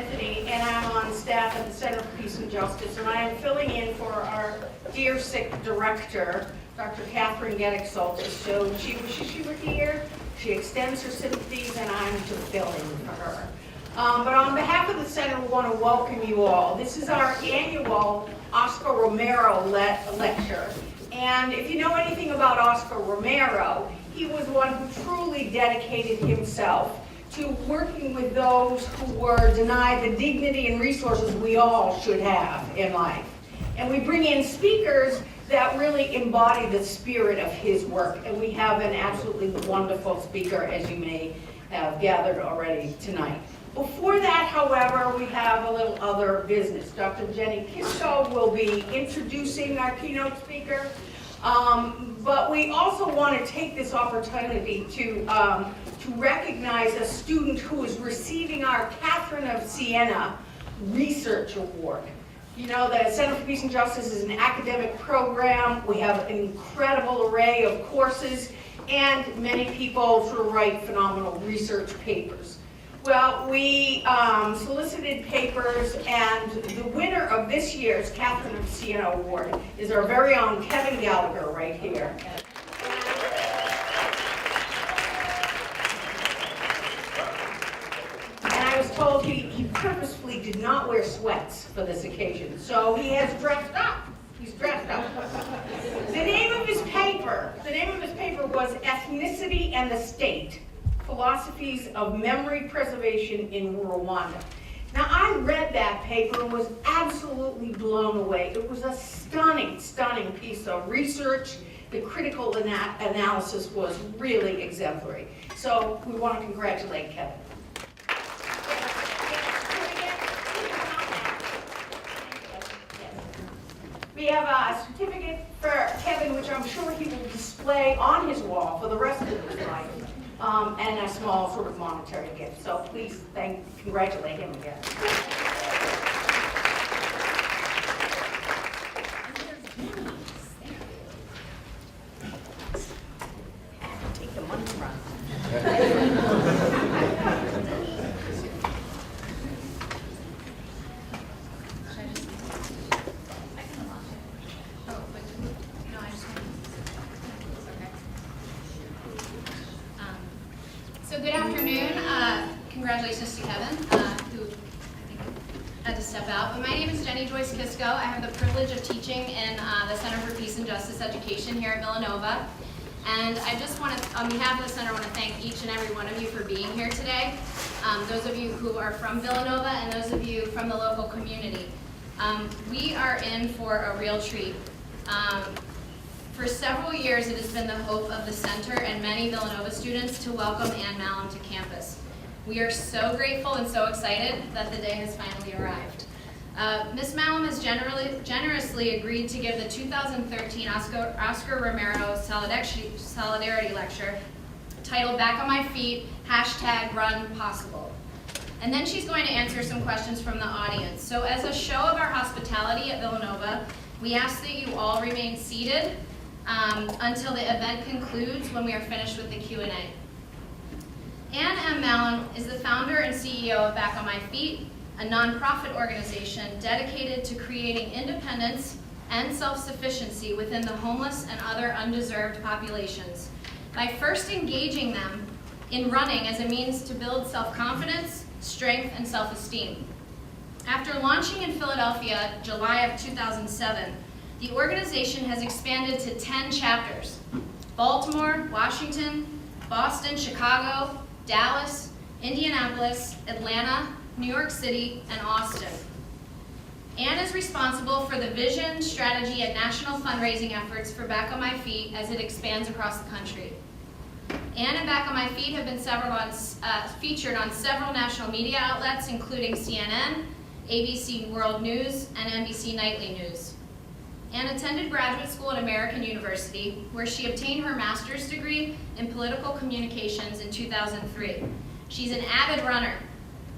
Anthony, and I'm on staff at the Center for Peace and Justice, and I am filling in for our dear sick director, Dr. Catherine Geddick-Soltis. So she were here, she extends her sympathies, and I'm to fill in for her. But on behalf of the Center, we want to welcome you all. This is our annual Oscar Romero lecture. And if you know anything about Oscar Romero, he was one who truly dedicated himself to working with those who were denied the dignity and resources we all should have in life. And we bring in speakers that really embody the spirit of his work. And we have an absolutely wonderful speaker, as you may have gathered already tonight. Before that, however, we have a little other business. Dr. Jenny Kisko will be introducing our keynote speaker. But we also want to take this opportunity to recognize a student who is receiving our Catherine of Siena Research Award. You know, the Center for Peace and Justice is an academic program. We have an incredible array of courses, and many people sort of write phenomenal research papers. Well, we solicited papers, and the winner of this year's Catherine of Siena Award is our very own Kevin Gallagher right here. I was told he purposefully did not wear sweats for this occasion, so he has dressed up. He's dressed up. The name of his paper was Ethnicity and the State: Philosophies of Memory Preservation in Rwanda. Now, I read that paper and was absolutely blown away. It was a stunning, stunning piece of research. The critical analysis was really exemplary. So we want to congratulate Kevin. We have a certificate for Kevin, which I'm sure he will display on his wall for the rest of his life, and a small sort of monetary gift. So please congratulate him again. Take the money from. So good afternoon. Congratulations to Kevin, who I think had to step out. But my name is Jenny Joyce Kisko. I have the privilege of teaching in the Center for Peace and Justice Education here at Villanova. And I just want to, on behalf of the Center, I want to thank each and every one of you for being here today. Those of you who are from Villanova and those of you from the local community. We are in for a real treat. For several years, it has been the hope of the Center and many Villanova students to welcome Anne Mahlum to campus. We are so grateful and so excited that the day has finally arrived. Ms. Mahlum has generously agreed to give the 2013 Oscar Romero Solidarity Lecture titled Back on My Feet, #RunPossible. And then she's going to answer some questions from the audience. So as a show of our hospitality at Villanova, we ask that you all remain seated until the event concludes when we are finished with the Q&A. Anne M. Mahlum is the founder and CEO of Back on My Feet, a nonprofit organization dedicated to creating independence and self-sufficiency within the homeless and other undeserved populations by first engaging them in running as a means to build self-confidence, strength, and self-esteem. After launching in Philadelphia, July of 2007, the organization has expanded to 10 chapters: Baltimore, Washington, Boston, Chicago, Dallas, Indianapolis, Atlanta, New York City, and Austin. Anne is responsible for the vision, strategy, and national fundraising efforts for Back on My Feet as it expands across the country. Anne and Back on My Feet have been featured on several national media outlets, including CNN, ABC World News, and NBC Nightly News. Anne attended graduate school at American University, where she obtained her master's degree in political communications in 2003. She's an avid runner,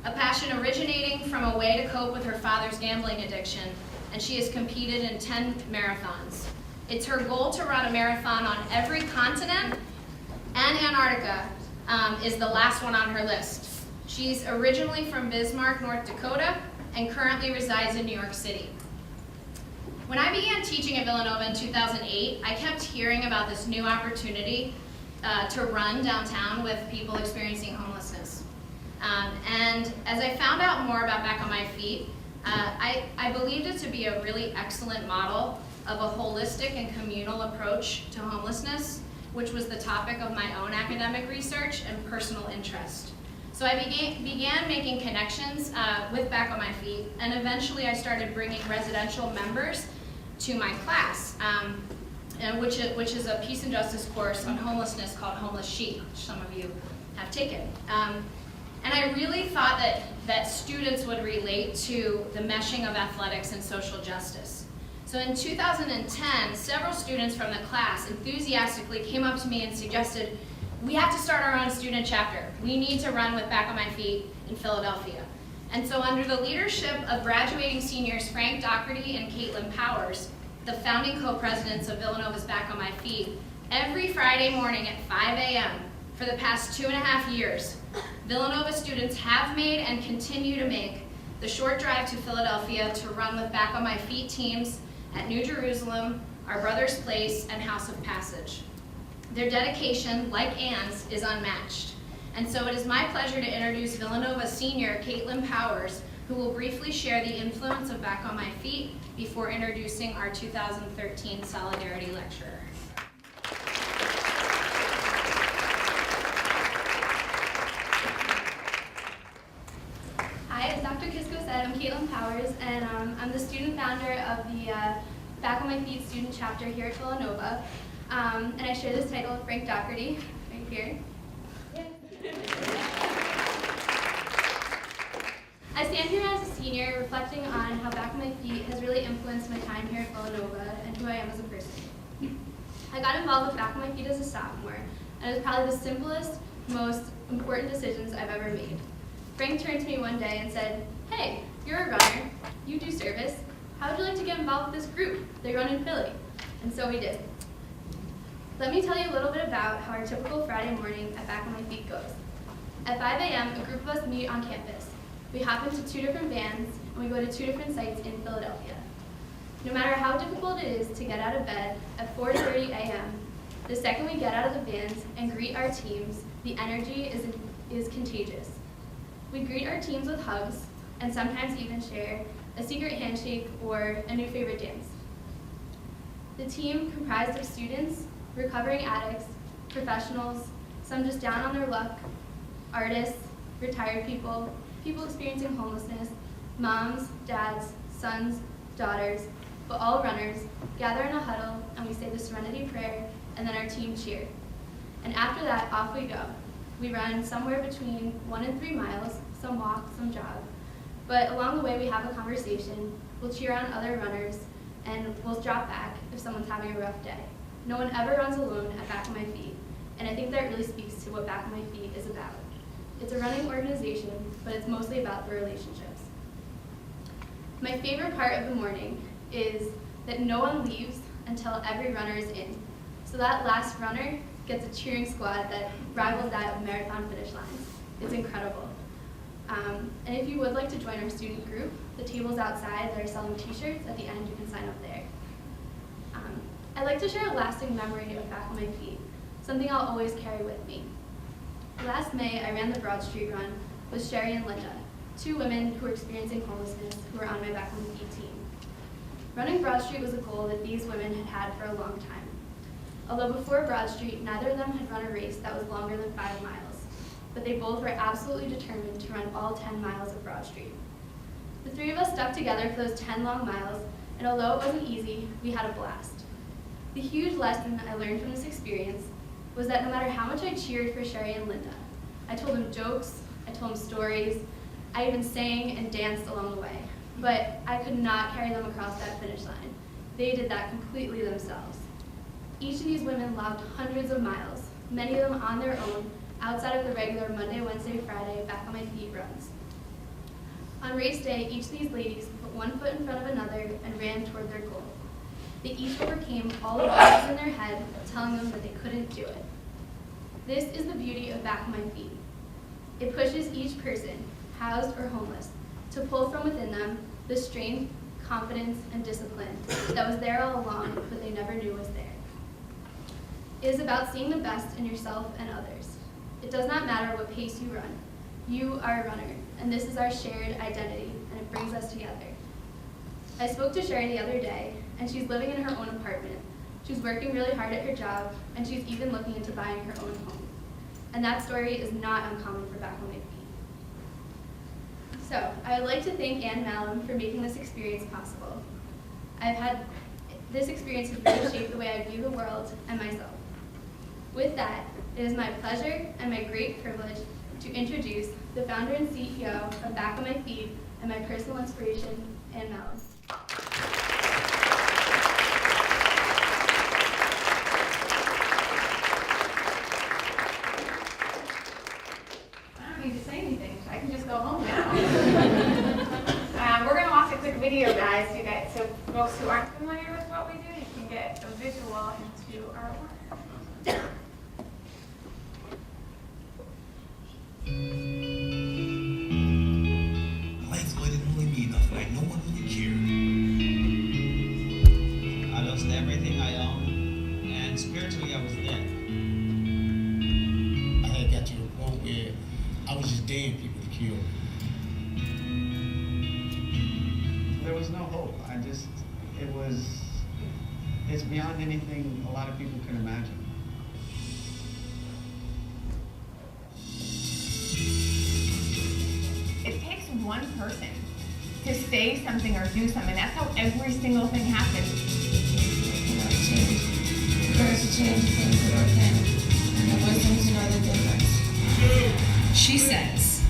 a passion originating from a way to cope with her father's gambling addiction, and she has competed in 10 marathons. It's her goal to run a marathon on every continent, and Antarctica is the last one on her list. She's originally from Bismarck, North Dakota, and currently resides in New York City. When I began teaching at Villanova in 2008, I kept hearing about this new opportunity to run downtown with people experiencing homelessness. And as I found out more about Back on My Feet, I believed it to be a really excellent model of a holistic and communal approach to homelessness, which was the topic of my own academic research and personal interest. So I began making connections with Back on My Feet, and eventually I started bringing residential members to my class, which is a peace and justice course on homelessness called Homeless Chic, which some of you have taken. And I really thought that students would relate to the meshing of athletics and social justice. So in 2010, several students from the class enthusiastically came up to me and suggested, we have to start our own student chapter. We need to run with Back on My Feet in Philadelphia. And so under the leadership of graduating seniors Frank Doherty and Caitlin Powers, the founding co-presidents of Villanova's Back on My Feet, every Friday morning at 5 a.m. for the past 2.5 years, Villanova students have made and continue to make the short drive to Philadelphia to run with Back on My Feet teams at New Jerusalem, Our Brother's Place, and House of Passage. Their dedication, like Anne's, is unmatched. And so it is my pleasure to introduce Villanova senior Caitlin Powers, who will briefly share the influence of Back on My Feet before introducing our 2013 Solidarity Lecturer. Hi, as Dr. Kisko said, I'm Caitlin Powers, and I'm the student founder of the Back on My Feet student chapter here at Villanova. And I share this title with Frank Doherty, right here. I stand here as a senior reflecting on how Back on My Feet has really influenced my time here at Villanova and who I am as a person. I got involved with Back on My Feet as a sophomore, and it was probably the simplest, most important decisions I've ever made. Frank turned to me one day and said, "Hey, you're a runner, you do service, how would you like to get involved with this group? They run in Philly." And so we did. Let me tell you a little bit about how our typical Friday morning at Back on My Feet goes. At 5 a.m., a group of us meet on campus. We hop into 2 different vans, and we go to 2 different sites in Philadelphia. No matter how difficult it is to get out of bed at 4:30 a.m., the second we get out of the vans and greet our teams, the energy is contagious. We greet our teams with hugs, and sometimes even share a secret handshake or a new favorite dance. The team comprised of students, recovering addicts, professionals, some just down on their luck, artists, retired people, people experiencing homelessness, moms, dads, sons, daughters, but all runners, gather in a huddle and we say the Serenity Prayer and then our team cheer. And after that, off we go. We run somewhere between 1 and 3 miles, some walk, some jog. But along the way we have a conversation, we'll cheer on other runners, and we'll drop back if someone's having a rough day. No one ever runs alone at Back on My Feet, and I think that really speaks to what Back on My Feet is about. It's a running organization, but it's mostly about the relationships. My favorite part of the morning is that no one leaves until every runner is in. So that last runner gets a cheering squad that rivals that of marathon finish lines. It's incredible. And if you would like to join our student group, the tables outside that are selling t-shirts, at the end you can sign up there. I'd like to share a lasting memory of Back on My Feet, something I'll always carry with me. Last May, I ran the Broad Street Run with Sherry and Linda, 2 women who were experiencing homelessness who were on my Back on My Feet team. Running Broad Street was a goal that these women had had for a long time. Although before Broad Street, neither of them had run a race that was longer than 5 miles, but they both were absolutely determined to run all 10 miles of Broad Street. The 3 of us stuck together for those 10 long miles, and although it wasn't easy, we had a blast. The huge lesson I learned from this experience was that no matter how much I cheered for Sherry and Linda, I told them jokes, I told them stories, I even sang and danced along the way, but I could not carry them across that finish line. They did that completely themselves. Each of these women logged hundreds of miles, many of them on their own, outside of the regular Monday, Wednesday, Friday Back on My Feet runs. On race day, each of these ladies put one foot in front of another and ran toward their goal. They each overcame all the voices in their head telling them that they couldn't do it. This is the beauty of Back on My Feet. It pushes each person, housed or homeless, to pull from within them the strength, confidence, and discipline that was there all along, but they never knew was there. It is about seeing the best in yourself and others. It does not matter what pace you run. You are a runner, and this is our shared identity, and it brings us together. I spoke to Sherry the other day, and she's living in her own apartment. She's working really hard at her job, and she's even looking into buying her own home. And that story is not uncommon for Back on My Feet. So, I would like to thank Anne Mahlum for making this experience possible. This experience has really shaped the way I view the world and myself. With that, it is my pleasure and my great privilege to introduce the founder and CEO of Back on My Feet and my personal inspiration, Anne Mahlum. I don't need to say anything. I can just go home now. We're going to watch a quick video, guys, so folks who aren't familiar with what we do, you can get a visual into our work. Life really didn't really mean nothing. Like, no one really cared. I lost everything I owned, and spiritually I was dead. I had got to a point where I was just daring people to kill me. There was no hope. It's beyond anything a lot of people can imagine. It takes one person to say something or do something. That's how every single thing happens. There's a change of things that are within, and the wisdom to know the difference. She says,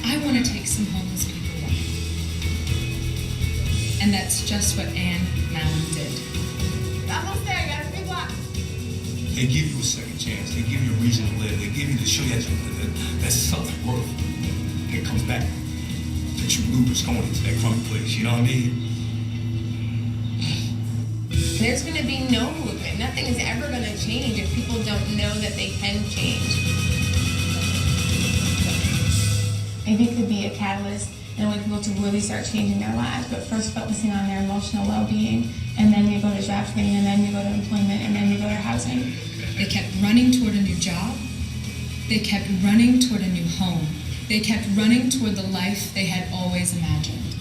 I want to take some homeless people away. And that's just what Anne Mahlum did. Almost there, you got 3 blocks. They give you a second chance. They give you a reason to live. They give you to show you that self-worth. It comes back that you lose going into that crummy place. You know what I mean? There's going to be no movement. Nothing is ever going to change if people don't know that they can change. Maybe it could be a catalyst in a way people to really start changing their lives, but first focusing on their emotional well-being, and then you go to job training, and then you go to employment, and then you go to housing. They kept running toward a new job. They kept running toward a new home. They kept running toward the life they had always imagined.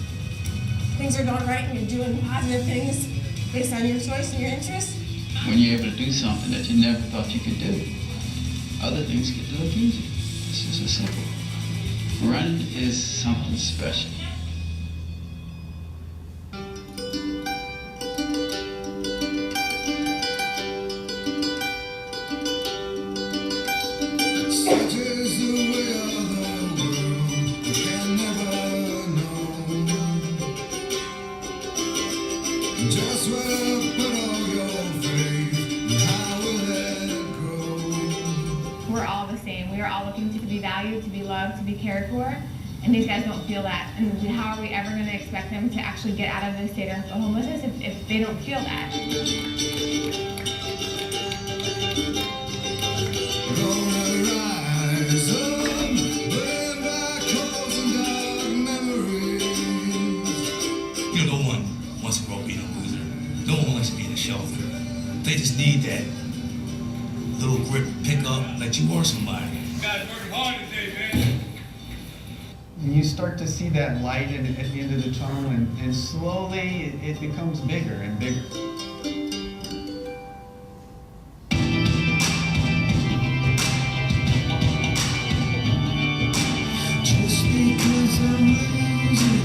Things are going right, and you're doing positive things based on your choice and your interests. When you're able to do something that you never thought you could do, other things get to look easy. It's just as simple. Running is something special. We're all the same. We are all looking to be valued, to be loved, to be cared for, and these guys don't feel that. And how are we ever going to expect them to actually get out of this state of homelessness if they don't feel that? You know, no one wants to grow up being a loser. No one wants to be in a shelter. They just need that little grip, pick up, that you are somebody. You guys working hard today, man. And you start to see that light at the end of the tunnel, and slowly it becomes bigger and bigger. Just because I'm losing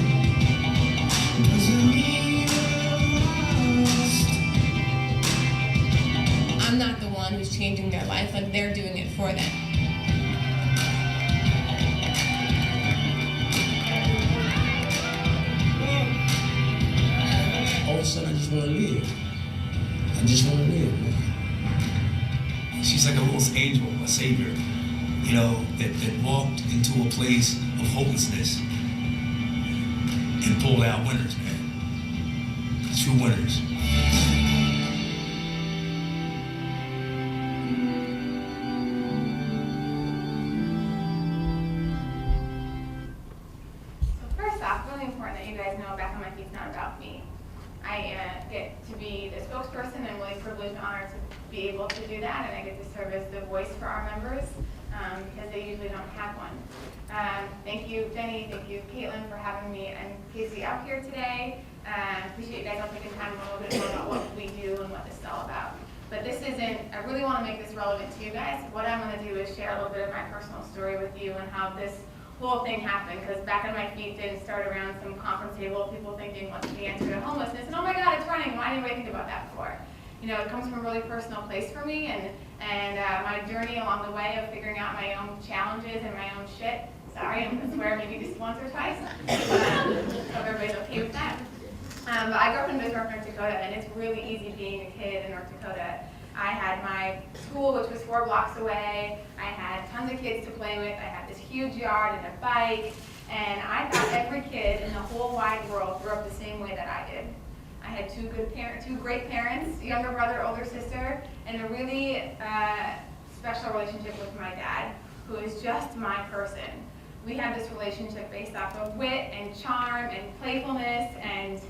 doesn't mean I'm lost. I'm not the one who's changing their life, like they're doing it for them. All of a sudden, I just want to live. I just want to live, man. She's like a little angel, a savior, you know, that walked into a place of hopelessness and pulled out winners, man. True winners. let you guys know Back on My Feet's not about me. I get to be the spokesperson. I'm really privileged and honored to be able to do that, and I get to serve as the voice for our members because they usually don't have one. Thank you, Jenny. Thank you, Caitlin, for having me and Casey out here today. Appreciate you guys all taking time to know a little bit more about what we do and what this is all about. But this isn't, I really want to make this relevant to you guys. What I'm going to do is share a little bit of my personal story with you and how this whole thing happened, because Back on My Feet didn't start around some conference table, people thinking what's the answer to homelessness, and oh my God, it's running, why didn't we think about that before? You know, it comes from a really personal place for me, and my journey along the way of figuring out my own challenges and my own shit. Sorry, I'm going to swear maybe just once or twice. Hope everybody's okay with that. But I grew up in Bismarck, North Dakota, and it's really easy being a kid in North Dakota. I had my school, which was 4 blocks away. I had tons of kids to play with. I had this huge yard and a bike. And I thought every kid in the whole wide world grew up the same way that I did. I had 2 great parents, younger brother, older sister, and a really special relationship with my dad, who is just my person. We had this relationship based off of wit and charm and playfulness and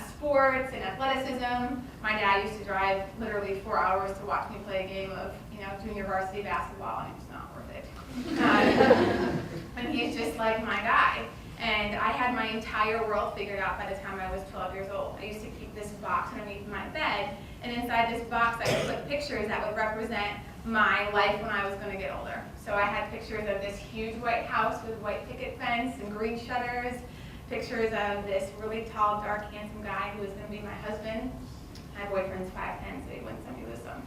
sports and athleticism. My dad used to drive literally 4 hours to watch me play a game of, junior varsity basketball, and it was not worth it. And he's just like my guy. And I had my entire world figured out by the time I was 12 years old. I used to keep this box underneath my bed, and inside this box I would put pictures that would represent my life when I was going to get older. So I had pictures of this huge white house with white picket fence and green shutters, pictures of this really tall, dark, handsome guy who was going to be my husband. My boyfriend's 5'10", so he wouldn't send me with some.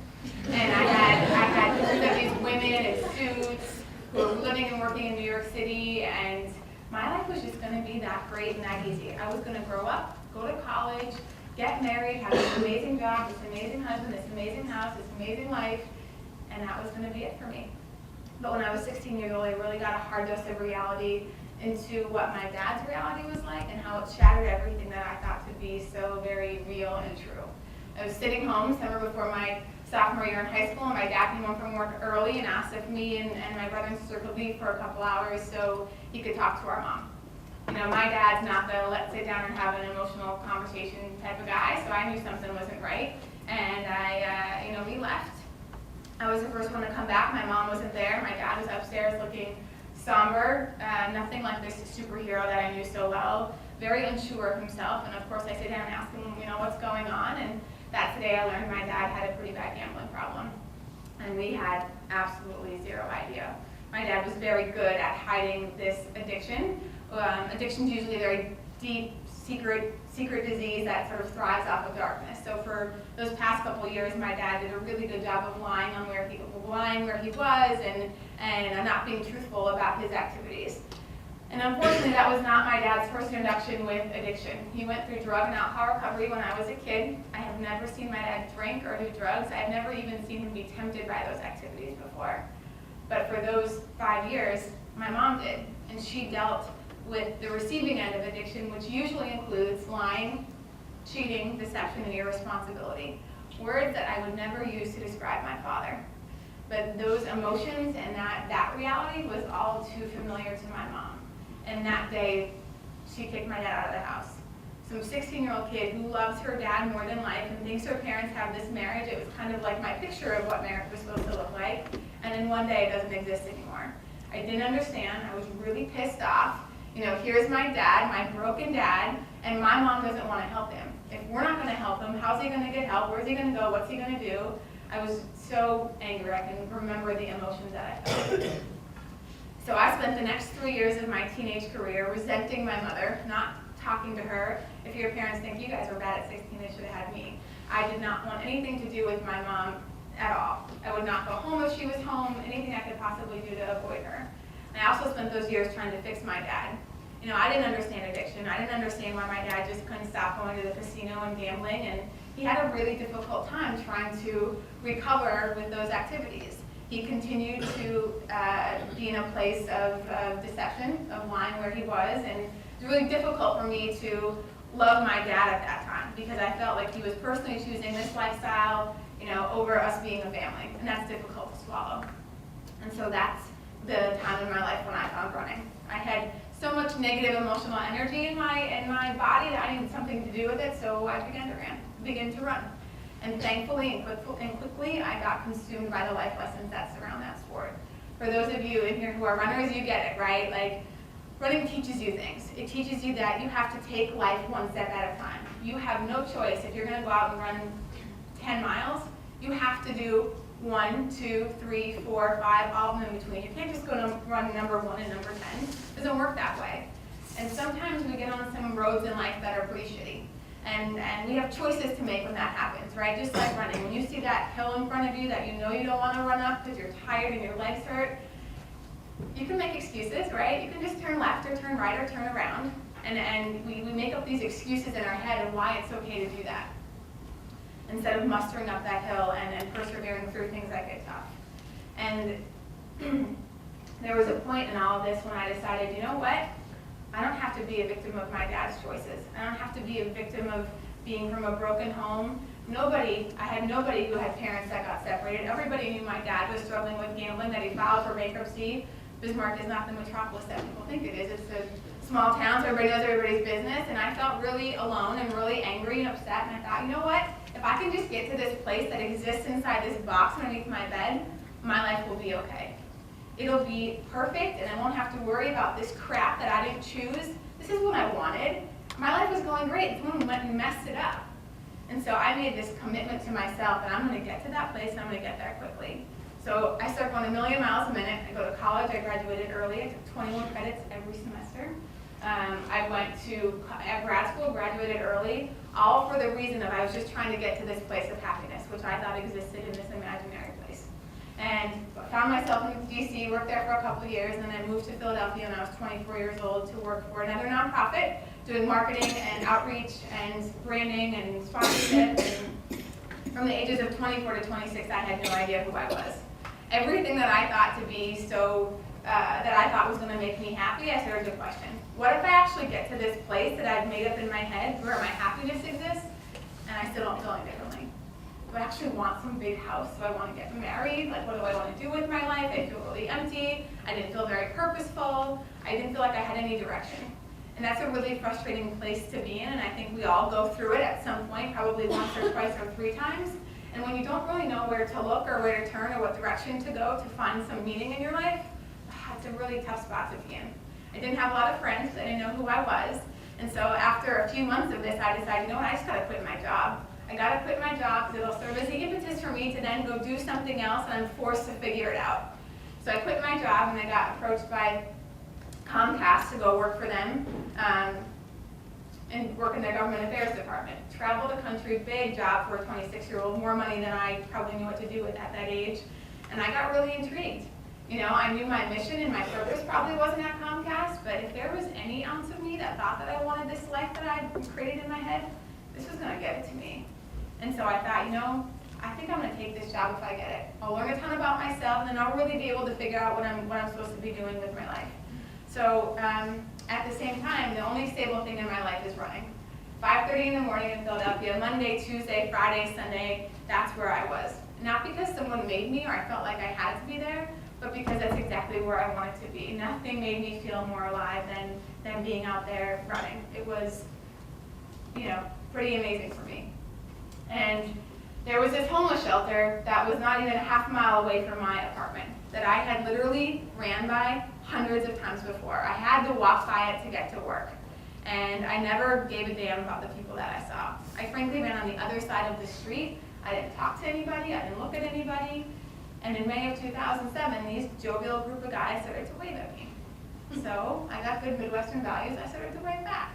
And I had pictures of these women in suits who were living and working in New York City, and my life was just going to be that great and that easy. I was going to grow up, go to college, get married, have this amazing job, this amazing husband, this amazing house, this amazing life, and that was going to be it for me. But when I was 16 years old, I really got a hard dose of reality into what my dad's reality was like and how it shattered everything that I thought to be so very real and true. I was sitting home summer before my sophomore year in high school, and my dad came home from work early and asked if me and my brother and sister could leave for a couple hours so he could talk to our mom. My dad's not the let's sit down and have an emotional conversation type of guy, so I knew something wasn't right, and we left. I was the first one to come back. My mom wasn't there. My dad was upstairs looking somber, nothing like this superhero that I knew so well, very unsure of himself, and of course I sit down and ask him, what's going on, and that's the day I learned my dad had a pretty bad gambling problem, and we had absolutely zero idea. My dad was very good at hiding this addiction. Addiction's usually a very deep, secret disease that sort of thrives off of darkness. So for those past couple of years, my dad did a really good job of lying where he was and not being truthful about his activities. And unfortunately, that was not my dad's first introduction with addiction. He went through drug and alcohol recovery when I was a kid. I have never seen my dad drink or do drugs. I've never even seen him be tempted by those activities before. But for those 5 years, my mom did, and she dealt with the receiving end of addiction, which usually includes lying, cheating, deception, and irresponsibility. Words that I would never use to describe my father. But those emotions and that reality was all too familiar to my mom. And that day, she kicked my dad out of the house. Some 16-year-old kid who loves her dad more than life and thinks her parents have this marriage. It was kind of like my picture of what marriage was supposed to look like. And then one day, it doesn't exist anymore. I didn't understand. I was really pissed off. Here's my dad, my broken dad, and my mom doesn't want to help him. If we're not going to help him, how's he going to get help? Where's he going to go? What's he going to do? I was so angry. I can remember the emotions that I felt. So I spent the next 3 years of my teenage career resenting my mother, not talking to her. If your parents think you guys were bad at 16, they should have had me. I did not want anything to do with my mom at all. I would not go home if she was home, anything I could possibly do to avoid her. And I also spent those years trying to fix my dad. I didn't understand addiction. I didn't understand why my dad just couldn't stop going to the casino and gambling, and he had a really difficult time trying to recover with those activities. He continued to be in a place of deception, of lying where he was, and it was really difficult for me to love my dad at that time because I felt like he was personally choosing this lifestyle, over us being a family, and that's difficult to swallow. And so that's the time in my life when I found running. I had so much much negative emotional energy in my body that I needed something to do with it, so I began to run. And thankfully and quickly, I got consumed by the life lessons that surround that sport. For those of you in here who are runners, you get it, right? Like, running teaches you things. It teaches you that you have to take life one step at a time. You have no choice. If you're going to go out and run 10 miles, you have to do 1, 2, 3, 4, 5, all of them in between. You can't just go to run number 1 and number 10. It doesn't work that way. And sometimes we get on some roads in life that are pretty shitty. And we have choices to make when that happens, right? Just like running. When you see that hill in front of you that you know you don't want to run up because you're tired and your legs hurt, you can make excuses, right? You can just turn left or turn right or turn around. And we make up these excuses in our head of why it's okay to do that, instead of mustering up that hill and persevering through things that get tough. And there was a point in all of this when I decided, you know what? I don't have to be a victim of my dad's choices. I don't have to be a victim of being from a broken home. I had nobody who had parents that got separated. Everybody knew my dad was struggling with gambling, that he filed for bankruptcy. Bismarck is not the metropolis that people think it is. It's a small town, so everybody knows everybody's business. And I felt really alone and really angry and upset. And I thought, you know what? If I can just get to this place that exists inside this box underneath my bed, my life will be okay. It'll be perfect, and I won't have to worry about this crap that I didn't choose. This is what I wanted. My life was going great, and someone went and messed it up. And so I made this commitment to myself that I'm going to get to that place, and I'm going to get there quickly. So I started going 1,000,000 miles a minute. I go to college. I graduated early. I took 21 credits every semester. I went to grad school, graduated early, all for the reason that I was just trying to get to this place of happiness, which I thought existed in this imaginary place. And I found myself in DC, worked there for a couple of years, and then I moved to Philadelphia when I was 24 years old to work for another nonprofit, doing marketing and outreach and branding and sponsorship. And from the ages of 24 to 26, I had no idea who I was. Everything that I thought to be that I thought was going to make me happy, I started to question. What if I actually get to this place that I've made up in my head where my happiness exists, and I still don't feel any differently? Do I actually want some big house? Do I want to get married? Like, what do I want to do with my life? I feel really empty. I didn't feel very purposeful. I didn't feel like I had any direction. And that's a really frustrating place to be in, and I think we all go through it at some point, probably once or twice or 3 times. And when you don't really know where to look or where to turn or what direction to go to find some meaning in your life, it's a really tough spot to be in. I didn't have a lot of friends. I didn't know who I was. And so after a few months of this, I decided, you know what, I just got to quit my job. I got to quit my job because it'll serve as the impetus for me to then go do something else, and I'm forced to figure it out. So I quit my job, and I got approached by Comcast to go work for them and work in their government affairs department. Travel the country, big job for a 26-year-old, more money than I probably knew what to do with at that age. And I got really intrigued. You know, I knew my mission and my purpose probably wasn't at Comcast, but if there was any ounce of me that thought that I wanted this life that I created in my head, this was going to give it to me. And so I thought, you know, I think I'm going to take this job if I get it. I'll learn a ton about myself, and then I'll really be able to figure out what I'm supposed to be doing with my life. So at the same time, the only stable thing in my life is running. 5:30 in the morning in Philadelphia, Monday, Tuesday, Friday, Sunday, that's where I was. Not because someone made me or I felt like I had to be there, but because that's exactly where I wanted to be. Nothing made me feel more alive than being out there running. It was, you know, pretty amazing for me. And there was this homeless shelter that was not even a half mile away from my apartment that I had literally ran by hundreds of times before. I had to walk by it to get to work. And I never gave a damn about the people that I saw. I frankly ran on the other side of the street. I didn't talk to anybody. I didn't look at anybody. And in May of 2007, these jovial group of guys started to wave at me. So I got good Midwestern values. I started to wave back.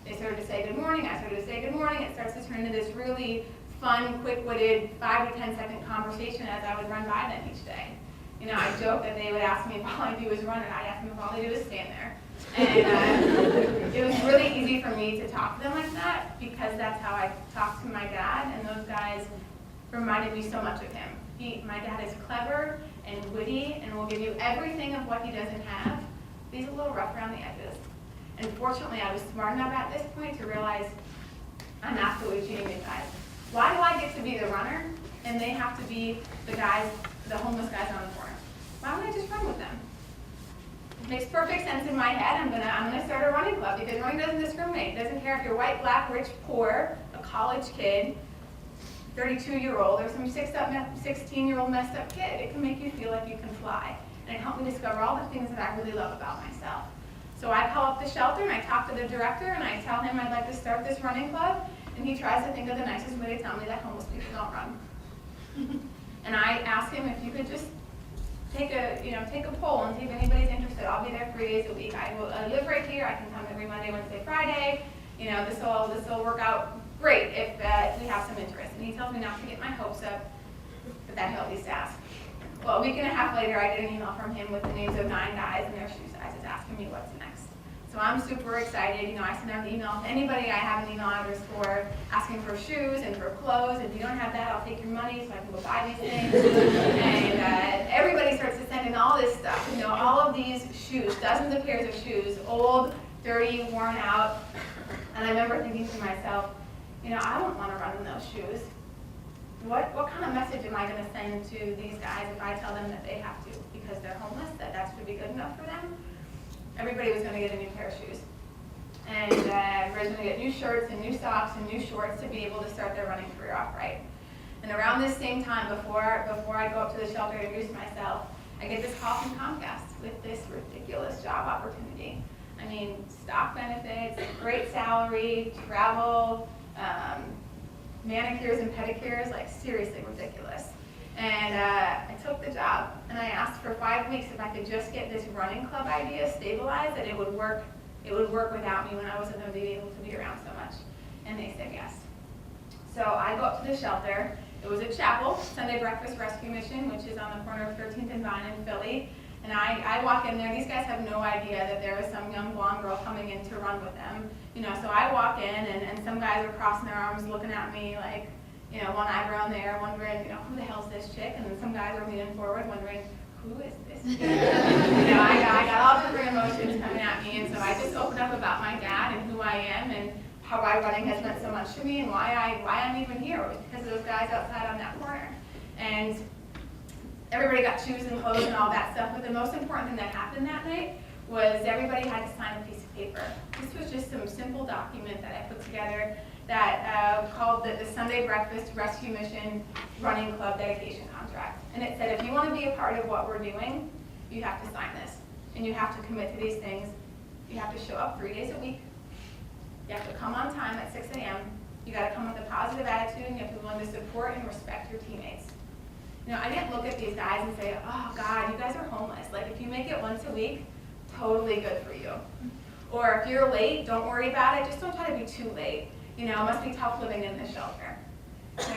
They started to say good morning. I started to say good morning. It starts to turn into this really fun, quick-witted 5 to 10 second conversation as I would run by them each day. You know, I joke that they would ask me if all I do is run, and I'd ask them if all they do is stand there. And it was really easy for me to talk to them like that because that's how I talked to my dad, and those guys reminded me so much of him. My dad is clever and witty and will give you everything of what he doesn't have. He's a little rough around the edges. And fortunately, I was smart enough at this point to realize I'm absolutely cheating these guys. Why do I get to be the runner and they have to be the guys, the homeless guys on the corner? Why don't I just run with them? makes perfect sense in my head. I'm gonna start a running club because running doesn't discriminate. It doesn't care if you're white, black, rich, poor, a college kid, 32-year-old, or some 16-year-old messed up kid. It can make you feel like you can fly. And it helped me discover all the things that I really love about myself. So I call up the shelter and I talk to the director and I tell him I'd like to start this running club. And he tries to think of the nicest way to tell me that homeless people don't run. And I ask him if you could just take a poll and see if anybody's interested. I'll be there 3 days a week. I live right here. I can come every Monday, Wednesday, Friday. This will work out great if we have some interest. And he tells me not to get my hopes up, but that he'll at least ask. Well, a week and a half later, I get an email from him with the names of 9 guys and their shoe sizes, asking me what's next. So I'm super excited. I send out the email to anybody I have an email address for, asking for shoes and for clothes. If you don't have that, I'll take your money so I can go buy these things. And everybody starts to send in all this stuff. All of these shoes, dozens of pairs of shoes, old, dirty, worn out. And I remember thinking to myself, I don't want to run in those shoes. What kind of message am I going to send to these guys if I tell them that they have to because they're homeless, that should be good enough for them? Everybody was going to get a new pair of shoes. And everybody's going to get new shirts and new socks and new shorts to be able to start their running career off right. And around this same time, before I go up to the shelter to introduce myself, I get this call from Comcast with this ridiculous job opportunity. Stock benefits, great salary, travel, manicures and pedicures, seriously ridiculous. And I took the job, and I asked for 5 weeks if I could just get this running club idea stabilized, that it would work without me when I wasn't going to be able to be around so much. And they said yes. So I go up to the shelter. It was a chapel, Sunday Breakfast Rescue Mission, which is on the corner of 13th and Vine in Philly. And I walk in there. These guys have no idea that there is some young blonde girl coming in to run with them. So I walk in, and some guys are crossing their arms looking at me like, one eyebrow in the air, wondering, who the hell's this chick? And then some guys are leaning forward, wondering, who is this chick? I got all different emotions coming at me, and so I just opened up about my dad and who I am and how running has meant so much to me and why I'm even here. It was because of those guys outside on that corner. And everybody got shoes and clothes and all that stuff, but the most important thing that happened that night was everybody had to sign a piece of paper. This was just some simple document that I put together that called the Sunday Breakfast Rescue Mission Running Club Dedication Contract. And it said, if you want to be a part of what we're doing, you have to sign this. And you have to commit to these things. You have to show up 3 days a week. You have to come on time at 6 a.m. You got to come with a positive attitude, and you have to be willing to support and respect your teammates. I didn't look at these guys and say, oh God, you guys are homeless. If you make it once a week, totally good for you. Or if you're late, don't worry about it. Just don't try to be too late. It must be tough living in this shelter.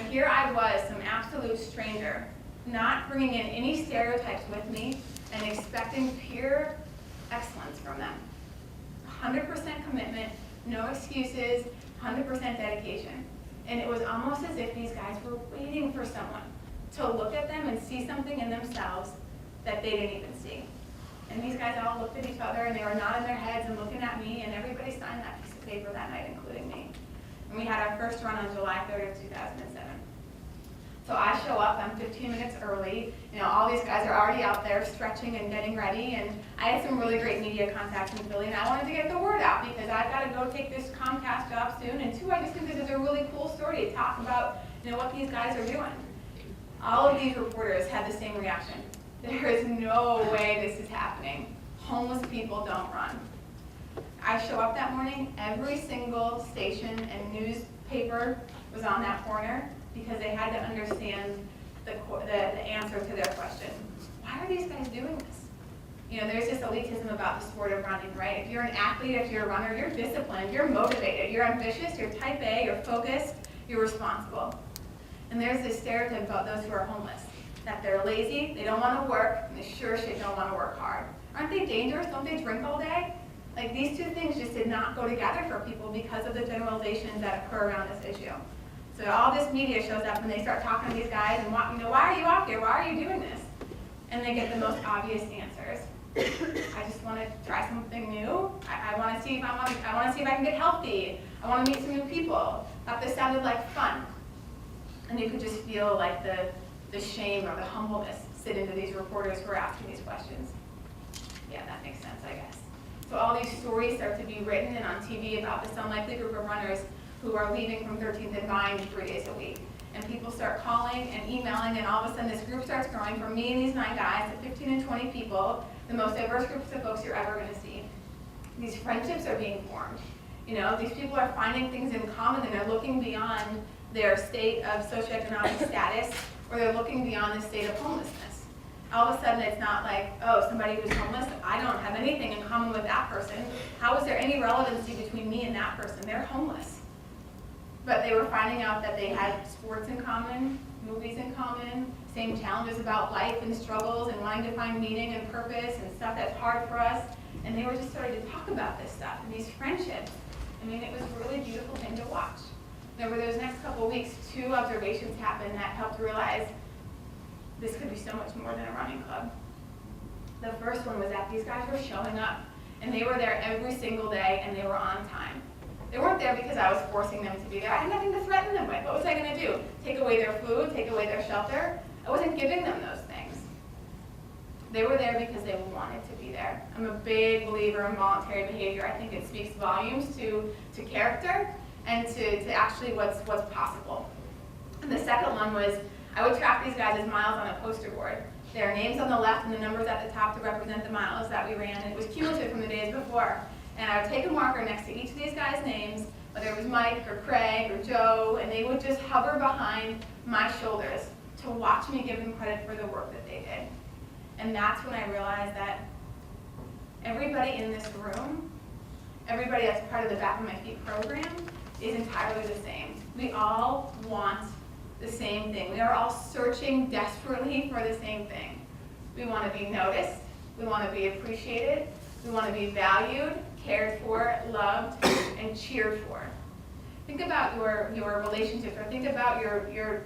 Here I was, some absolute stranger, not bringing in any stereotypes with me and expecting pure excellence from them. 100% commitment, no excuses, 100% dedication. And it was almost as if these guys were waiting for someone to look at them and see something in themselves that they didn't even see. And these guys all looked at each other, and they were nodding their heads and looking at me, and everybody signed that piece of paper that night, including me. And we had our first run on July 3rd of 2007. So I show up, I'm 15 minutes early. All these guys are already out there stretching and getting ready, and I had some really great media contacts in Philly, and I wanted to get the word out because I've got to go take this Comcast job soon, and two, I just think this is a really cool story to talk about, what these guys are doing. All of these reporters had the same reaction. There is no way this is happening. Homeless people don't run. I show up that morning, every single station and newspaper was on that corner because they had to understand the answer to their question. Why are these guys doing this? There's this elitism about the sport of running, right? If you're an athlete, if you're a runner, you're disciplined, you're motivated, you're ambitious, you're type A, you're focused, you're responsible. And there's this stereotype about those who are homeless, that they're lazy, they don't want to work, and they sure shit don't want to work hard. Aren't they dangerous? Don't they drink all day? These two things just did not go together for people because of the generalizations that occur around this issue. So all this media shows up and they start talking to these guys and why are you out here? Why are you doing this? And they get the most obvious answers. I just want to try something new. I want to see if I can get healthy. I want to meet some new people. Thought this sounded like fun. And you could just feel like the shame or the humbleness sit into these reporters who are asking these questions. Yeah, that makes sense, I guess. So all these stories start to be written and on TV about this unlikely group of runners who are leaving from 13th and Vine 3 days a week. And people start calling and emailing, and all of a sudden this group starts growing from me and these 9 guys to 15 and 20 people, the most diverse groups of folks you're ever going to see. These friendships are being formed. You know, these people are finding things in common and they're looking beyond their state of socioeconomic status, or they're looking beyond the state of homelessness. All of a sudden it's not like, oh, somebody who's homeless, I don't have anything in common with that person. How is there any relevancy between me and that person? They're homeless. But they were finding out that they had sports in common, movies in common, same challenges about life and struggles and wanting to find meaning and purpose and stuff that's hard for us. And they were just starting to talk about this stuff and these friendships. I mean, it was a really beautiful thing to watch. Over those next couple of weeks, 2 observations happened that helped realize this could be so much more than a running club. The first one was that these guys were showing up, and they were there every single day, and they were on time. They weren't there because I was forcing them to be there. I had nothing to threaten them with. What was I going to do? Take away their food? Take away their shelter? I wasn't giving them those things. They were there because they wanted to be there. I'm a big believer in voluntary behavior. I think it speaks volumes to character and to actually what's possible. And the second one was I would track these guys as miles on a poster board. Their names on the left and the numbers at the top to represent the miles that we ran, and it was cumulative from the days before. And I would take a marker next to each of these guys' names, whether it was Mike or Craig or Joe, and they would just hover behind my shoulders to watch me give them credit for the work that they did. And that's when I realized that everybody in this room, everybody that's part of the Back of My Feet program, is entirely the same. We all want the same thing. We are all searching desperately for the same thing. We want to be noticed. We want to be appreciated. We want to be valued, cared for, loved, and cheered for. Think about your relationships, or think about your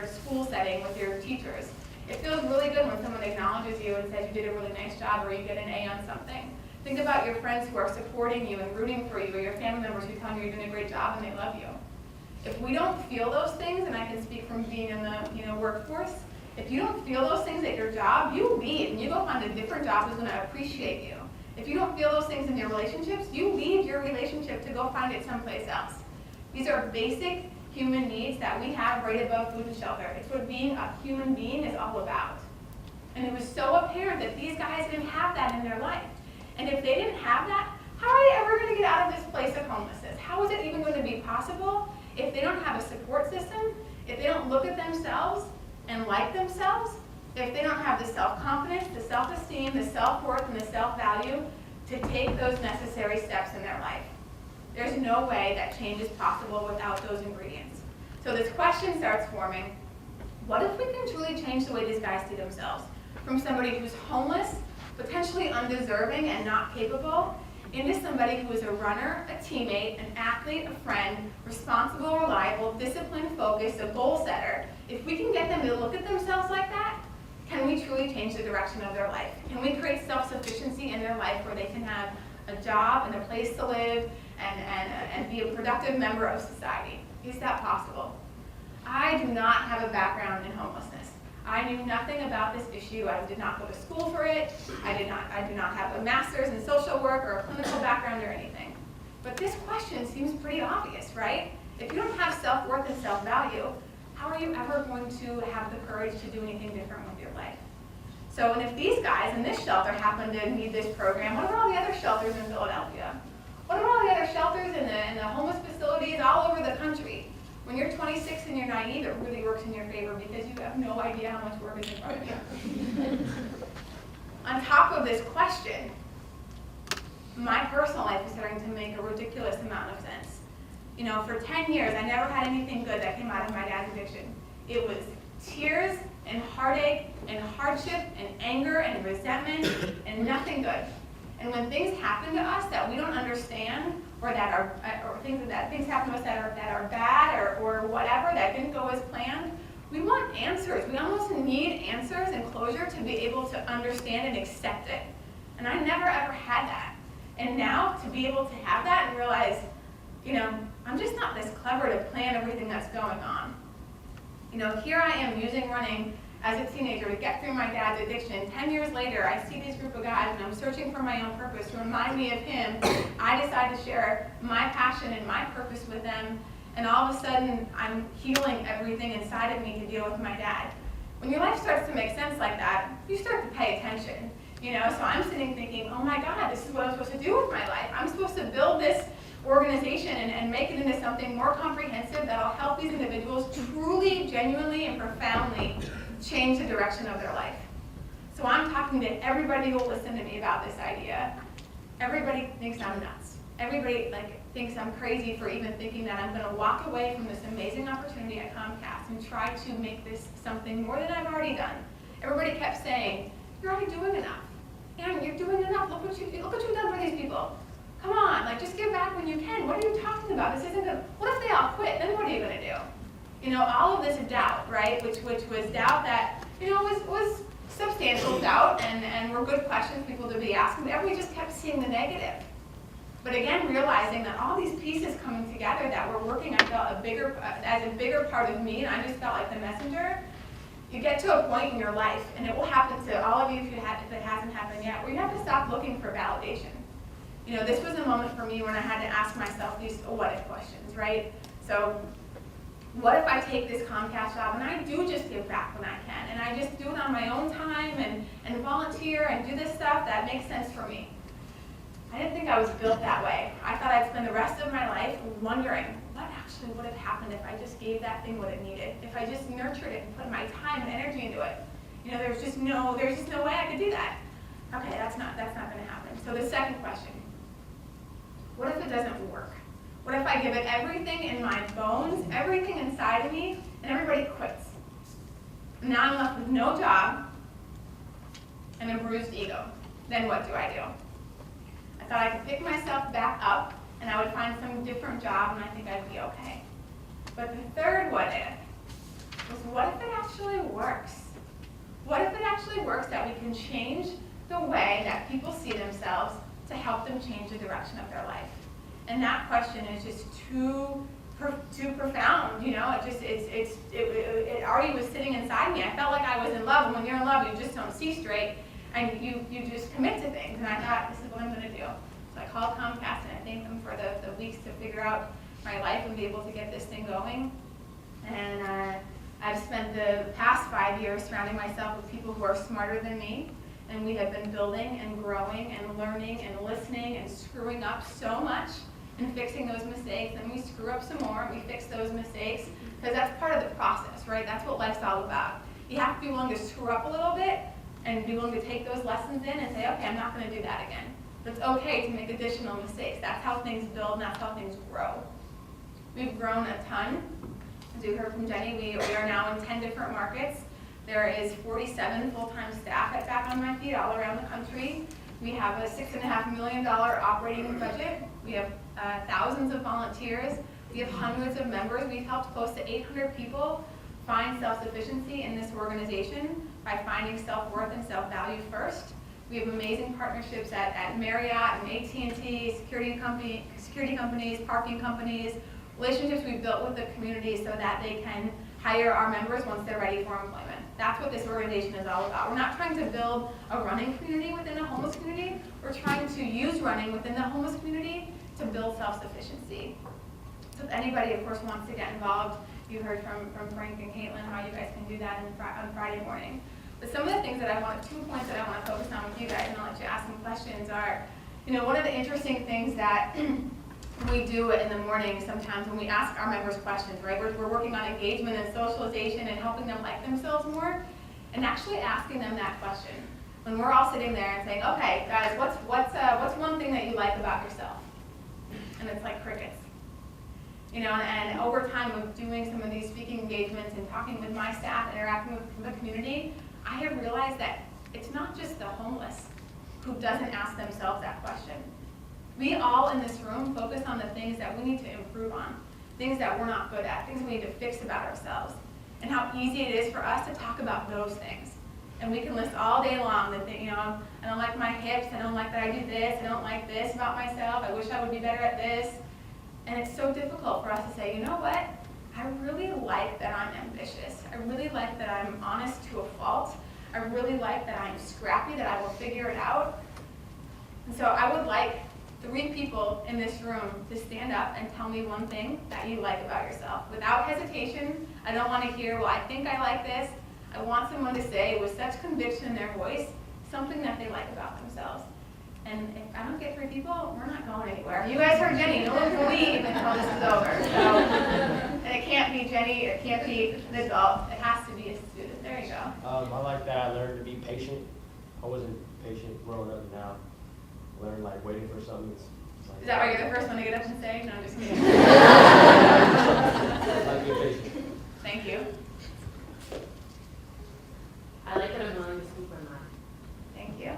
school setting with your teachers. It feels really good when someone acknowledges you and says you did a really nice job, or you get an A on something. Think about your friends who are supporting you and rooting for you, or your family members who tell you you're doing a great job and they love you. If we don't feel those things, and I can speak from being in the workforce, if you don't feel those things at your job, you leave and you go find a different job who's going to appreciate you. If you don't feel those things in your relationships, you leave your relationship to go find it someplace else. These are basic human needs that we have right above food and shelter. It's what being a human being is all about. And it was so apparent that these guys didn't have that in their life. And if they didn't have that, how are they ever going to get out of this place of homelessness? How is it even going to be possible if they don't have a support system, if they don't look at themselves and like themselves, if they don't have the self-confidence, the self-esteem, the self-worth, and the self-value to take those necessary steps in their life? There's no way that change is possible without those ingredients. So this question starts forming, what if we can truly change the way these guys see themselves? From somebody who's homeless, potentially undeserving and not capable, into somebody who is a runner, a teammate, an athlete, a friend, responsible, reliable, disciplined, focused, a goal setter. If we can get them to look at themselves like that, can we truly change the direction of their life? Can we create self-sufficiency in their life where they can have a job and a place to live and be a productive member of society? Is that possible? I do not have a background in homelessness. I knew nothing about this issue. I did not go to school for it. I do not have a master's in social work or a clinical background or anything. But this question seems pretty obvious, right? If you don't have self-worth and self-value, how are you ever going to have the courage to do anything different with your life? So, and if these guys in this shelter happen to need this program, what about all the other shelters in Philadelphia? What about all the other shelters in the homeless facilities all over the country? When you're 26 and you're naive, it really works in your favor because you have no idea how much work is in front of you. On top of this question, my personal life is starting to make a ridiculous amount of sense. You know, for 10 years, I never had anything good that came out of my dad's addiction. It was tears and heartache and hardship and anger and resentment and nothing good. And when things happen to us that we don't understand, or that are, or things happen to us that are bad, or whatever that didn't go as planned, we want answers. We almost need answers and closure to be able to understand and accept it. And I never ever had that. And now to be able to have that and realize, you know, I'm just not this clever to plan everything that's going on. You know, here I am using running as a teenager to get through my dad's addiction. 10 years later, I see this group of guys and I'm searching for my own purpose to remind me of him. I decide to share my passion and my purpose with them, and all of a sudden, I'm healing everything inside of me to deal with my dad. When your life starts to make sense like that, you start to pay attention. You know, so I'm sitting thinking, oh my God, this is what I'm supposed to do with my life. I'm supposed to build this organization and make it into something more comprehensive that'll help these individuals truly, genuinely, and profoundly change the direction of their life. So I'm talking to everybody who will listen to me about this idea. Everybody thinks I'm nuts. Everybody thinks I'm crazy for even thinking that I'm going to walk away from this amazing opportunity at Comcast and try to make this something more than I've already done. Everybody kept saying, "You're already doing enough. Anne, you're doing enough. Look what you've done for these people. Come on, just give back when you can. What are you talking about? This isn't good. What if they all quit? Then what are you going to do?" You know, all of this doubt, right? Which was doubt that, you know, was substantial doubt and were good questions people to be asking. But everybody just kept seeing the negative. But again, realizing that all these pieces coming together that were working, I felt as a bigger part of me, and I just felt like the messenger. You get to a point in your life, and it will happen to all of you if it hasn't happened yet, where you have to stop looking for validation. You know, this was a moment for me when I had to ask myself these what-if questions, right? So, what if I take this Comcast job and I do just give back when I can, and I just do it on my own time and volunteer and do this stuff that makes sense for me? I didn't think I was built that way. I thought I'd spend the rest of my life wondering what actually would have happened if I just gave that thing what it needed, if I just nurtured it and put my time and energy into it. You know, there's just no way I could do that. Okay, that's not going to happen. So the second question, what if it doesn't work? What if I give it everything in my bones, everything inside of me, and everybody quits? Now I'm left with no job and a bruised ego. Then what do? I thought I could pick myself back up and I would find some different job and I think I'd be okay. But the third what if was, what if it actually works? What if it actually works that we can change the way that people see themselves to help them change the direction of their life? And that question is just too profound, you know. It already was sitting inside me. I felt like I was in love, and when you're in love, you just don't see straight, and you just commit to things. And I thought, this is what I'm going to do. So I called Comcast, and I thanked them for the weeks to figure out my life and be able to get this thing going. And I've spent the past 5 years surrounding myself with people who are smarter than me, and we have been building and growing and learning and listening and screwing up so much and fixing those mistakes, and we screw up some more and we fix those mistakes, because that's part of the process, right? That's what life's all about. You have to be willing to screw up a little bit and be willing to take those lessons in and say, okay, I'm not going to do that again. But it's okay to make additional mistakes. That's how things build and that's how things grow. We've grown a ton. As you heard from Jenny, we are now in 10 different markets. There is 47 full-time staff at Back on My Feet all around the country. We have a $6.5 million operating budget. We have thousands of volunteers. We have hundreds of members. We've helped close to 800 people find self-sufficiency in this organization by finding self-worth and self-value first. We have amazing partnerships at Marriott and AT&T, security companies, parking companies, relationships we've built with the community so that they can hire our members once they're ready for employment. That's what this organization is all about. We're not trying to build a running community within a homeless community. We're trying to use running within the homeless community to build self-sufficiency. So if anybody, of course, wants to get involved, you heard from Frank and Caitlin how you guys can do that on Friday morning. But some of the things that 2 points that I want to focus on with you guys, and I'll let you ask some questions, are, one of the interesting things that we do in the morning sometimes when we ask our members questions, right? We're working on engagement and socialization and helping them like themselves more, and actually asking them that question. When we're all sitting there and saying, okay, guys, what's one thing that you like about yourself? And it's like crickets. And over time of doing some of these speaking engagements and talking with my staff, interacting with the community, I have realized that it's not just the homeless who doesn't ask themselves that question. We all in this room focus on the things that we need to improve on, things that we're not good at, things we need to fix about ourselves, and how easy it is for us to talk about those things. And we can list all day long that, I don't like my hips, I don't like that I do this, I don't like this about myself, I wish I would be better at this. And it's so difficult for us to say, you know what? I really like that I'm ambitious. I really like that I'm honest to a fault. I really like that I'm scrappy, that I will figure it out. And so I would like 3 people in this room to stand up and tell me one thing that you like about yourself. Without hesitation. I don't want to hear, well, I think I like this. I want someone to say with such conviction in their voice something that they like about themselves. And if I don't get 3 people, we're not going anywhere. You guys heard Jenny, no one can leave until this is over. So, and it can't be Jenny, it can't be the adult, it has to be a student. There you go. I like that I learned to be patient. I wasn't patient growing up, now I learned like waiting for something. It's like, Is that why you're the first one to get up and say? No, I'm just kidding. I like being patient. Thank you. I like that I'm willing to speak my mind. Thank you.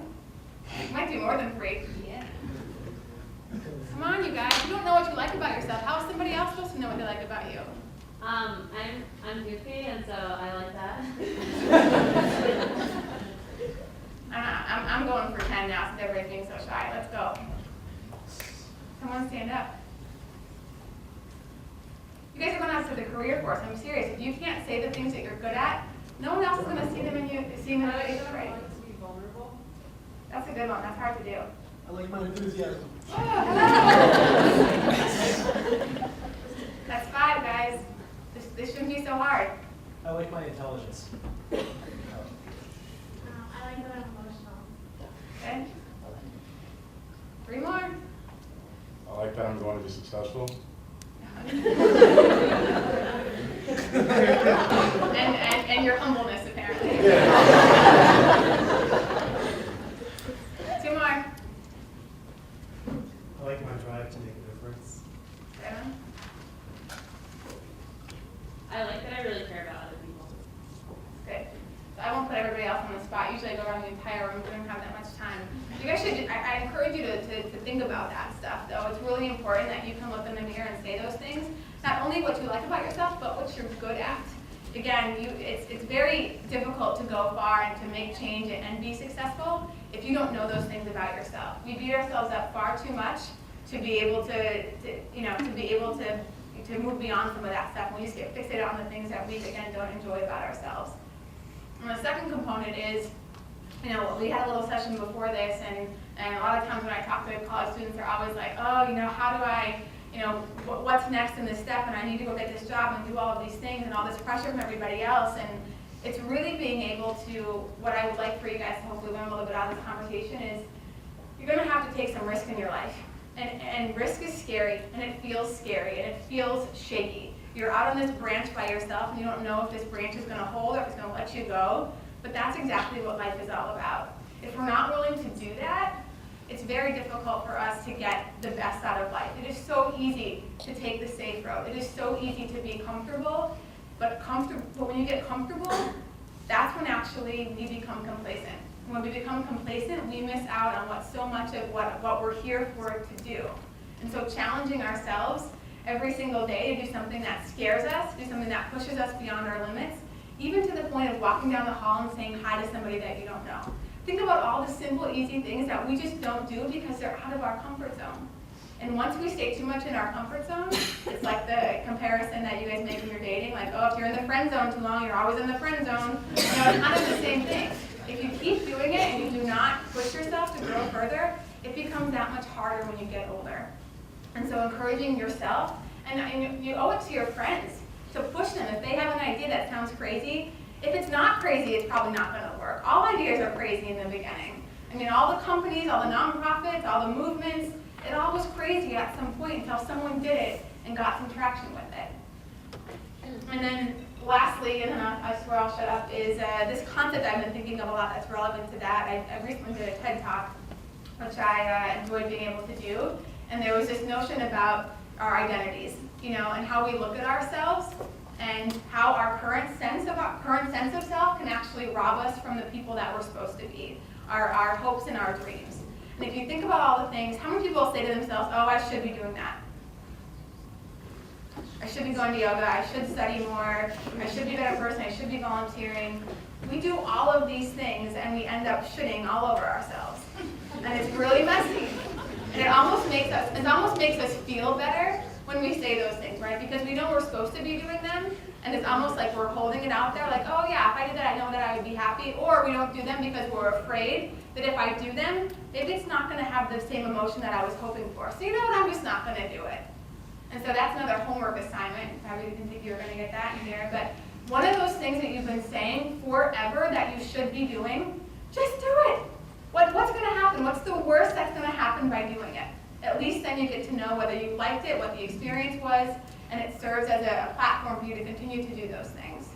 You might do more than 3. Yeah. Come on, you guys. You don't know what you like about yourself. How is somebody else supposed to know what they like about you? I'm goofy, and so I like that. I'm going for 10 now since everybody's being so shy. Let's go. Someone stand up. You guys are going out to the career course. I'm serious. If you can't say the things that you're good at, no one else is going to see them in you. See them in your face, right? To be vulnerable. That's a good one. That's hard to do. I like my enthusiasm. Oh, hello. That's 5, guys. This shouldn't be so hard. I like my intelligence. I like that I'm emotional. Okay. 3 more. I like that I'm going to be successful. and your humbleness, apparently. 2 more. I like my drive to make a difference. 7. I like that I really care about other people. Good. So I won't put everybody else on the spot. Usually I go around the entire room. We don't have that much time. You guys should, I encourage you to think about that stuff, though. It's really important that you can look in the mirror and say those things. Not only what you like about yourself, but what you're good at. Again, it's very difficult to go far and to make change and be successful if you don't know those things about yourself. We beat ourselves up far too much to be able to move beyond some of that stuff. We just get fixated on the things that we, again, don't enjoy about ourselves. And the second component is, we had a little session before this, and a lot of times when I talk to college students, they're always like, oh, how do I, what's next in this step, and I need to go get this job and do all of these things, and all this pressure from everybody else. And it's really being able to, what I would like for you guys to hopefully learn a little bit out of this conversation is, you're going to have to take some risk in your life. And risk is scary, and it feels scary, and it feels shaky. You're out on this branch by yourself, and you don't know if this branch is going to hold or if it's going to let you go. But that's exactly what life is all about. If we're not willing to do that, it's very difficult for us to get the best out of life. It is so easy to take the safe road. It is so easy to be comfortable, but when you get comfortable, that's when actually we become complacent. When we become complacent, we miss out on so much of what we're here for to do. And so challenging ourselves every single day to do something that scares us, do something that pushes us beyond our limits, even to the point of walking down the hall and saying hi to somebody that you don't know. Think about all the simple, easy things that we just don't do because they're out of our comfort zone. And once we stay too much in our comfort zone, it's like the comparison that you guys make when you're dating, like, oh, if you're in the friend zone too long, you're always in the friend zone. It's kind of the same thing. If you keep doing it and you do not push yourself to grow further, it becomes that much harder when you get older. And so encouraging yourself, and you owe it to your friends to push them. If they have an idea that sounds crazy, if it's not crazy, it's probably not going to work. All ideas are crazy in the beginning. I mean, all the companies, all the nonprofits, all the movements, it all was crazy at some point until someone did it and got some traction with it. And then lastly, and then I swear I'll shut up, is this concept I've been thinking of a lot that's relevant to that. I recently did a TED Talk, which I enjoyed being able to do. And there was this notion about our identities, and how we look at ourselves and how our current sense of self can actually rob us from the people that we're supposed to be, our hopes and our dreams. And if you think about all the things, how many people say to themselves, oh, I should be doing that. I should be going to yoga, I should study more, I should be a better person, I should be volunteering. We do all of these things and we end up shitting all over ourselves. And it's really messy. And it almost makes us feel better when we say those things, right? Because we know we're supposed to be doing them, and it's almost like we're holding it out there like, oh yeah, if I did that, I know that I would be happy. Or we don't do them because we're afraid that if I do them, maybe it's not gonna have the same emotion that I was hoping for. So you know what, I'm just not gonna do it. And so that's another homework assignment. I really didn't think you were gonna get that in here, but one of those things that you've been saying forever that you should be doing, just do it. What's gonna happen? What's the worst that's gonna happen by doing it? At least then you get to know whether you liked it, what the experience was, and it serves as a platform for you to continue to do those things.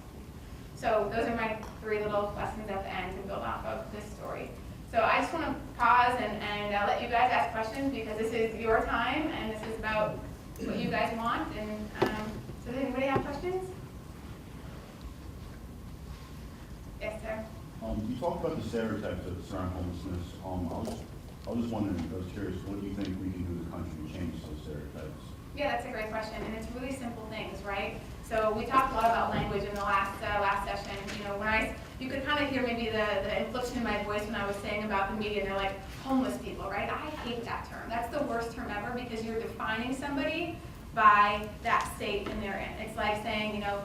So those are my 3 little lessons at the end to build off of this story. So I just want to pause and let you guys ask questions because this is your time and this is about what you guys want. And so does anybody have questions? Yes, sir. You talked about the stereotypes that surround homelessness. I was just wondering, I was curious, what do you think we can do as a country to change those stereotypes? Yeah, that's a great question, and it's really simple things, right? So we talked a lot about language in the last session. You know, you could kind of hear maybe the inflection in my voice when I was saying about the media, and they're like, homeless people, right? I hate that term. That's the worst term ever because you're defining somebody by that state and they're in. It's like saying, you know,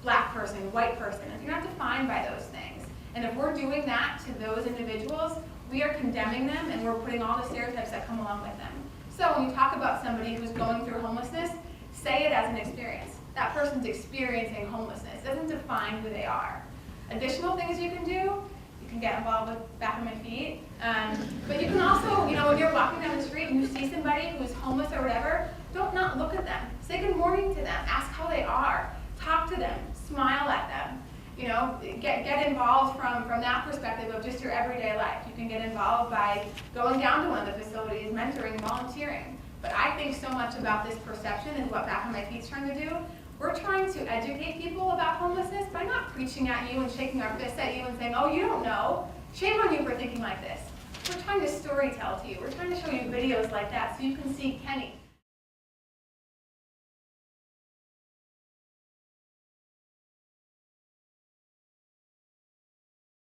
black person, white person. You're not defined by those things. And if we're doing that to those individuals, we are condemning them and we're putting all the stereotypes that come along with them. So when you talk about somebody who's going through homelessness, say it as an experience. That person's experiencing homelessness. It doesn't define who they are. Additional things you can do, you can get involved with Back on My Feet. But you can also, you know, when you're walking down the street and you see somebody who's homeless or whatever, don't not look at them. Say good morning to them. Ask how they are. Talk to them. Smile at them. You know, get involved from that perspective of just your everyday life. You can get involved by going down to one of the facilities, mentoring, volunteering. But I think so much about this perception is what Back on My Feet's trying to do. We're trying to educate people about homelessness by not preaching at you and shaking our fists at you and saying, oh, you don't know. Shame on you for thinking like this. We're trying to story tell to you. We're trying to show you videos like that so you can see Kenny.